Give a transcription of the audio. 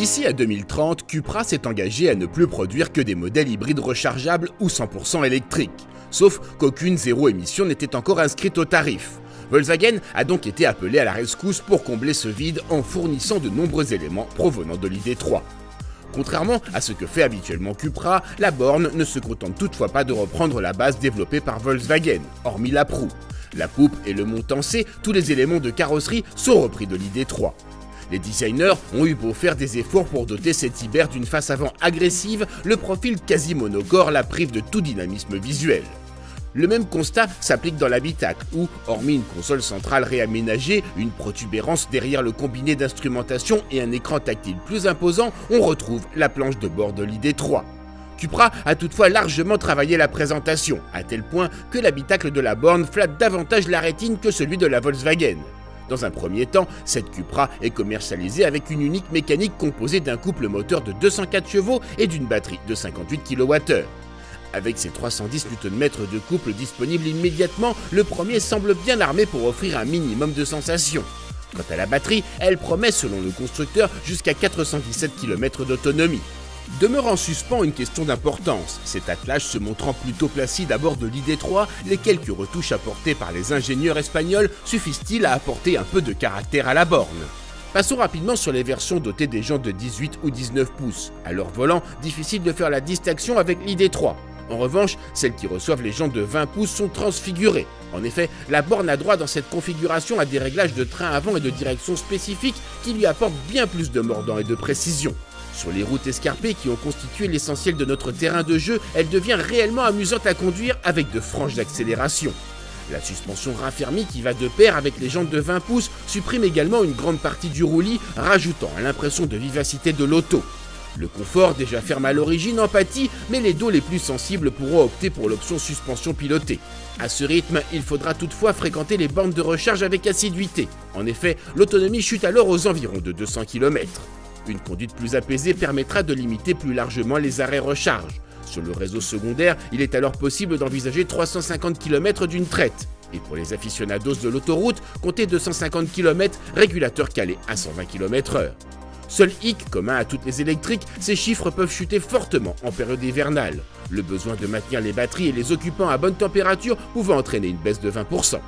D'ici à 2030, Cupra s'est engagé à ne plus produire que des modèles hybrides rechargeables ou 100% électriques, sauf qu'aucune zéro émission n'était encore inscrite au tarif. Volkswagen a donc été appelé à la rescousse pour combler ce vide en fournissant de nombreux éléments provenant de l'ID3. Contrairement à ce que fait habituellement Cupra, la borne ne se contente toutefois pas de reprendre la base développée par Volkswagen, hormis la proue. La poupe et le montancé, tous les éléments de carrosserie sont repris de l'ID3. Les designers ont eu beau faire des efforts pour doter cette Iber d'une face avant agressive, le profil quasi monocore la prive de tout dynamisme visuel. Le même constat s'applique dans l'habitacle où, hormis une console centrale réaménagée, une protubérance derrière le combiné d'instrumentation et un écran tactile plus imposant, on retrouve la planche de bord de l'ID3. Cupra a toutefois largement travaillé la présentation, à tel point que l'habitacle de la borne flatte davantage la rétine que celui de la Volkswagen. Dans un premier temps, cette Cupra est commercialisée avec une unique mécanique composée d'un couple moteur de 204 chevaux et d'une batterie de 58 kWh. Avec ses 310 Nm de couple disponibles immédiatement, le premier semble bien armé pour offrir un minimum de sensations. Quant à la batterie, elle promet selon le constructeur jusqu'à 417 km d'autonomie. Demeure en suspens une question d'importance, cet attelage se montrant plutôt placide à bord de l'ID3, les quelques retouches apportées par les ingénieurs espagnols suffisent-ils à apporter un peu de caractère à la borne? Passons rapidement sur les versions dotées des jantes de 18 ou 19 pouces. À leur volant, difficile de faire la distinction avec l'ID3. En revanche, celles qui reçoivent les jantes de 20 pouces sont transfigurées. En effet, la borne à droite dans cette configuration a des réglages de train avant et de direction spécifiques qui lui apportent bien plus de mordant et de précision. Sur les routes escarpées qui ont constitué l'essentiel de notre terrain de jeu, elle devient réellement amusante à conduire avec de franches accélérations. La suspension raffermie qui va de pair avec les jantes de 20 pouces supprime également une grande partie du roulis, rajoutant à l'impression de vivacité de l'auto. Le confort, déjà ferme à l'origine, en pâtit, mais les dos les plus sensibles pourront opter pour l'option suspension pilotée. À ce rythme, il faudra toutefois fréquenter les bornes de recharge avec assiduité. En effet, l'autonomie chute alors aux environs de 200 km. Une conduite plus apaisée permettra de limiter plus largement les arrêts recharge. Sur le réseau secondaire, il est alors possible d'envisager 350 km d'une traite. Et pour les aficionados de l'autoroute, comptez 250 km, régulateur calé à 120 km/h. Seul hic commun à toutes les électriques, ces chiffres peuvent chuter fortement en période hivernale. Le besoin de maintenir les batteries et les occupants à bonne température pouvant entraîner une baisse de 20%.